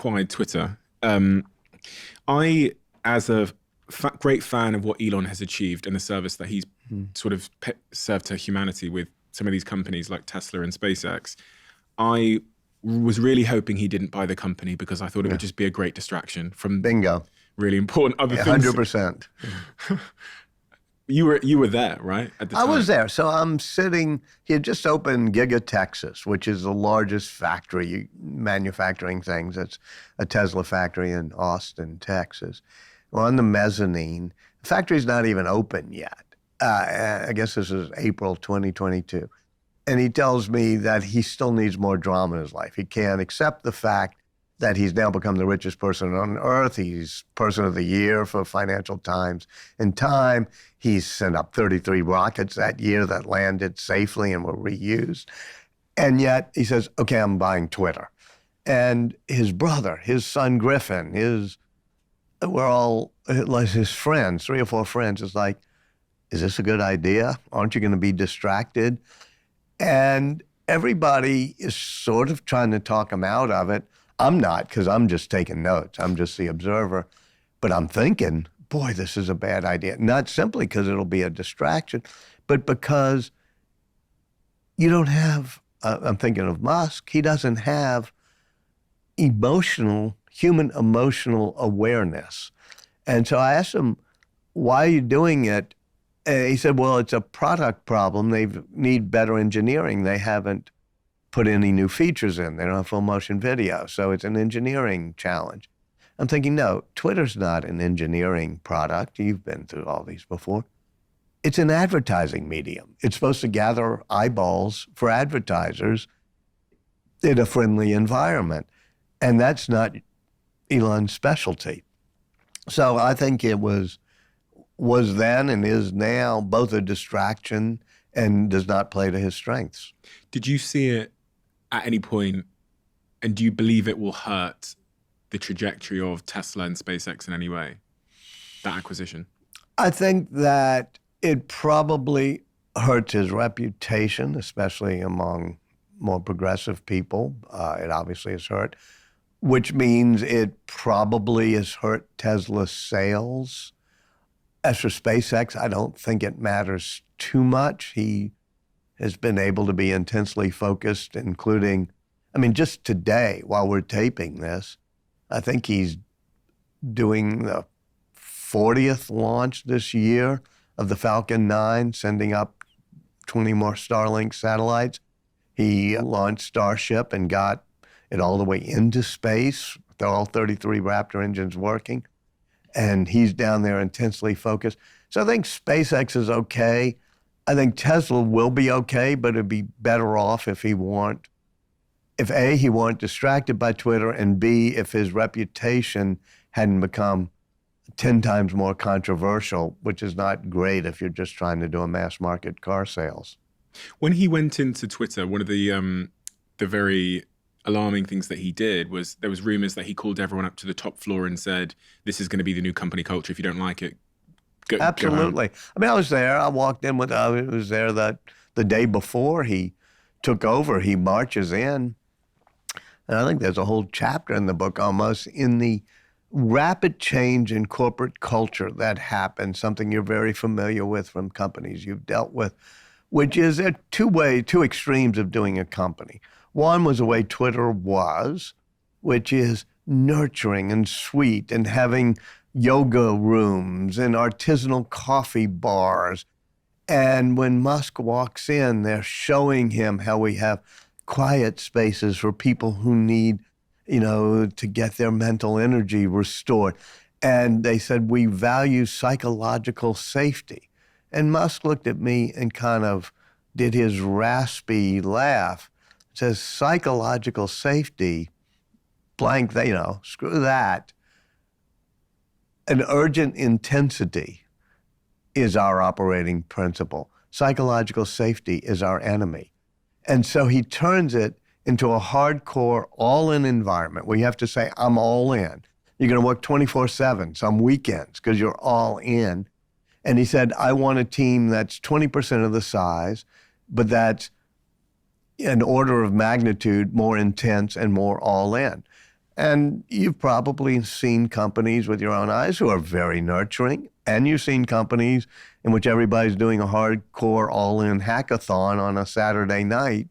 acquired Twitter, I, as a great fan of what Elon has achieved and the service that he's sort of served to humanity with some of these companies like Tesla and SpaceX, I was really hoping he didn't buy the company because I thought it would just be a great distraction from Bingo. really important other things. 100%. You were there, right? At the time. I was there. So I'm sitting, he had just opened Giga Texas, which is the largest factory manufacturing things. It's a Tesla factory in Austin, Texas. We're on the mezzanine. The factory's not even open yet. I guess this is April 2022. And he tells me that he still needs more drama in his life. He can't accept the fact that he's now become the richest person on earth. He's Person of the Year for Financial Times in Time. He's sent up 33 rockets that year that landed safely and were reused. And yet he says, okay, I'm buying Twitter. And his brother, his son Griffin, we're all like his friends, 3 or 4 friends, is like, is this a good idea? Aren't you going to be distracted? And everybody is sort of trying to talk him out of it. I'm not, because I'm just taking notes. I'm just the observer. But I'm thinking, boy, this is a bad idea. Not simply because it'll be a distraction, but because you don't have, I'm thinking of Musk, he doesn't have human emotional awareness. And so I asked him, why are you doing it? And he said, well, it's a product problem. They need better engineering. They haven't put any new features in. They don't have full motion video. So it's an engineering challenge. I'm thinking, no, Twitter's not an engineering product. You've been through all these before. It's an advertising medium. It's supposed to gather eyeballs for advertisers in a friendly environment. And that's not Elon's specialty. So I think it was then and is now both a distraction and does not play to his strengths. Did you see it at any point, and do you believe it will hurt the trajectory of Tesla and SpaceX in any way, that acquisition? I think that it probably hurts his reputation, especially among more progressive people. It obviously has hurt, which means it probably has hurt Tesla's sales. As for SpaceX, I don't think it matters too much. He has been able to be intensely focused, including, just today while we're taping this, I think he's doing the 40th launch this year of the Falcon 9, sending up 20 more Starlink satellites. He launched Starship and got it all the way into space with all 33 Raptor engines working. And he's down there intensely focused. So I think SpaceX is okay. I think Tesla will be okay, but it'd be better off if he weren't distracted by Twitter, and B, if his reputation hadn't become 10 times more controversial, which is not great if you're just trying to do a mass market car sales. When he went into Twitter, one of the very alarming things that he did was there was rumors that he called everyone up to the top floor and said, this is going to be the new company culture. If you don't like it, Absolutely. Go I was there. I walked in I was there the day before he took over. He marches in. And I think there's a whole chapter in the book almost in the rapid change in corporate culture that happened, something you're very familiar with from companies you've dealt with, which is there are two extremes of doing a company. One was the way Twitter was, which is nurturing and sweet and having yoga rooms and artisanal coffee bars. And when Musk walks in, they're showing him how we have quiet spaces for people who need, to get their mental energy restored. And they said, we value psychological safety. And Musk looked at me and kind of did his raspy laugh. Says, psychological safety, blank, screw that. An urgent intensity is our operating principle. Psychological safety is our enemy. And so he turns it into a hardcore all-in environment where you have to say, I'm all in. You're going to work 24/7, some weekends, because you're all in. And he said, I want a team that's 20% of the size, but that's an order of magnitude more intense and more all in. And you've probably seen companies with your own eyes who are very nurturing, and you've seen companies in which everybody's doing a hardcore all-in hackathon on a Saturday night